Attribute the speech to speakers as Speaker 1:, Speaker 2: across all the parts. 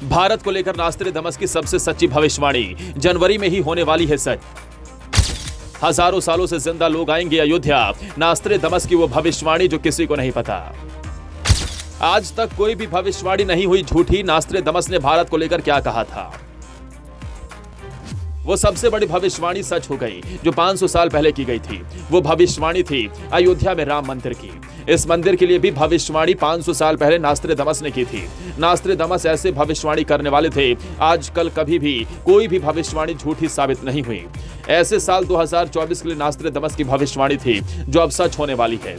Speaker 1: भारत को लेकर नास्ट्रेडमस की सबसे सच्ची भविष्यवाणी जनवरी में ही होने वाली है सच। हजारों सालों से जिंदा लोग आएंगे अयोध्या, नास्ट्रेडमस की वो भविष्यवाणी जो किसी को नहीं पता। आज तक कोई भी भविष्यवाणी नहीं हुई झूठी। नास्ट्रेडमस ने भारत को लेकर क्या कहा था, वो सबसे बड़ी भविष्यवाणी सच हो गई जो 500 साल पहले की गई थी। वो भविष्यवाणी थी अयोध्या में राम मंदिर की। इस मंदिर के लिए भी भविष्यवाणी 500 साल पहले नास्ट्रेडमस ने की थी। नास्ट्रेडमस ऐसे भविष्यवाणी करने वाले थे आजकल कभी भी कोई भी भविष्यवाणी झूठी साबित नहीं हुई। ऐसे साल 2024 के लिए नास्ट्रेडमस की भविष्यवाणी थी जो अब सच होने वाली है।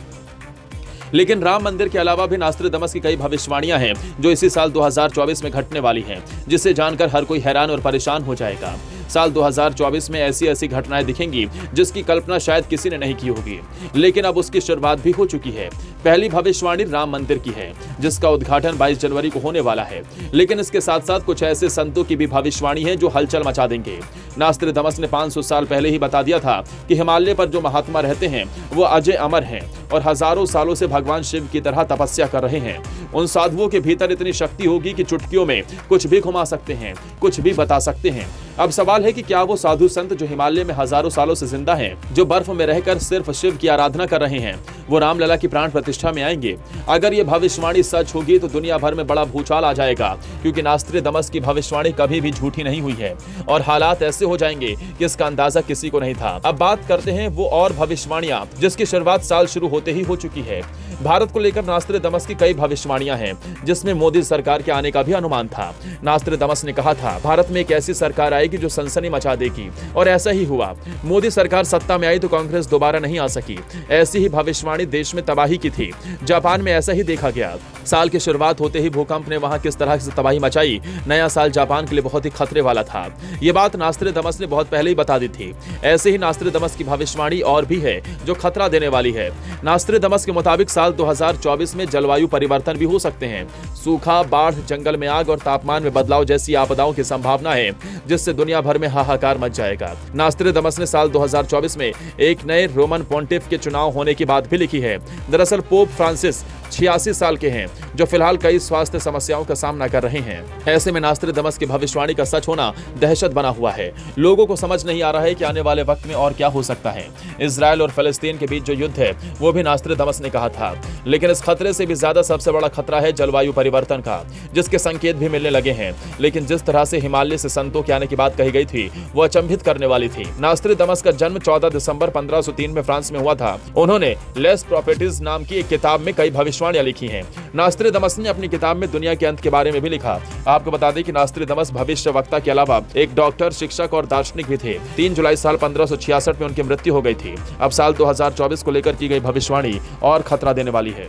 Speaker 1: लेकिन राम मंदिर के अलावा भी नास्ट्रेडमस की कई भविष्यवाणियां हैं जो इसी साल 2024 में घटने वाली हैं, जिसे जानकर हर कोई हैरान और परेशान हो जाएगा। साल 2024 में ऐसी घटनाएं दिखेंगी जिसकी कल्पना शायद किसी ने नहीं की होगी, लेकिन अब उसकी शुरुआत भी हो चुकी है। पहली भविष्यवाणी राम मंदिर की है जिसका उद्घाटन 22 जनवरी को होने वाला है। लेकिन इसके साथ साथ कुछ ऐसे संतों की भी भविष्यवाणी है जो हलचल मचा देंगे। नास्ट्रेडमस ने 500 साल पहले ही बता दिया था कि हिमालय पर जो महात्मा रहते हैं वो अजय अमर हैं और हजारों सालों से भगवान शिव की तरह तपस्या कर रहे हैं। उन साधुओं के भीतर इतनी शक्ति होगी कि चुटकियों में कुछ भी घुमा सकते हैं, कुछ भी बता सकते हैं। अब सवाल है कि क्या वो साधु संत जो हिमालय में हजारों सालों से जिंदा हैं, जो बर्फ में रहकर सिर्फ शिव की आराधना कर रहे हैं, वो रामलला की प्राण प्रतिष्ठा में आएंगे? अगर ये भविष्यवाणी सच होगी तो दुनिया भर में बड़ा भूचाल आ जाएगा, क्योंकि नास्ट्रेडमस की भविष्यवाणी कभी भी झूठी नहीं हुई है और हालात ऐसे हो जाएंगे कि इसका अंदाजा किसी को नहीं था। अब बात करते हैं वो और भविष्यवाणियां जिसकी शुरुआत साल शुरू होते ही हो चुकी है। भारत को लेकर नास्ट्रेडमस की कई भविष्यवाणियां हैं जिसमें मोदी सरकार के आने का भी अनुमान था। नास्ट्रेडमस ने कहा था भारत में एक ऐसी सरकार आएगी जो सनसनी मचा देगी, और ऐसा ही हुआ। मोदी सरकार सत्ता में आई तो कांग्रेस दोबारा नहीं आ सकी। ऐसी ही भविष्यवाणी देश में तबाही की थी। जापान में ऐसा ही देखा गया। साल की शुरुआत होते ही भूकंप ने वहां किस तरह से तबाही मचाई। नया साल जापान के लिए बहुत ही खतरे वाला था। ये बात नास्ट्रेडमस ने बहुत पहले ही बता दी थी। ऐसे ही नास्ट्रेडमस की भविष्यवाणी और भी है जो खतरा देने वाली है। नास्ट्रेडमस के मुताबिक साल 2024 में जलवायु परिवर्तन भी हो सकते हैं। सूखा, बाढ़, जंगल में आग और तापमान में बदलाव जैसी आपदाओं की संभावना है जिससे दुनिया भर में हाहाकार मच जाएगा। नास्ट्रेडमस ने साल 2024 में एक नए रोमन पोंटिफ के चुनाव होने की बात भी लिखी है। दरअसल पोप फ्रांसिस 86 साल के हैं जो फिलहाल कई स्वास्थ्य समस्याओं का सामना कर रहे हैं। ऐसे में नास्ट्रेडमस की भविष्यवाणी का सच होना दहशत बना हुआ है। लोगों को समझ नहीं आ रहा है कि आने वाले वक्त में और क्या हो सकता है। इजराइल और फलस्तीन के बीच जो युद्ध है वो भी नास्ट्रेडमस ने कहा था। लेकिन इस खतरे से भी ज्यादा सबसे बड़ा खतरा है जलवायु परिवर्तन का, जिसके संकेत भी मिलने लगे हैं। लेकिन जिस तरह से हिमालय से संतों के आने की बात कही गई थी वो अचंभित करने वाली थी। नास्ट्रेडमस का जन्म 14 दिसंबर 1503 में फ्रांस में हुआ था। उन्होंने लेस प्रॉपर्टीज नाम की एक किताब में कई भविष्यवाणियां लिखी हैं। नास्ट्रेडमस ने अपनी किताब में दुनिया के अंत के बारे में भी लिखा। आपको बता दें कि नास्ट्रेडमस भविष्यवक्ता के अलावा एक डॉक्टर, शिक्षक और दार्शनिक भी थे। 3 जुलाई साल 1566 में उनकी मृत्यु हो गई थी। अब साल 2024 को लेकर की गई भविष्यवाणी और खतरा देने वाली है।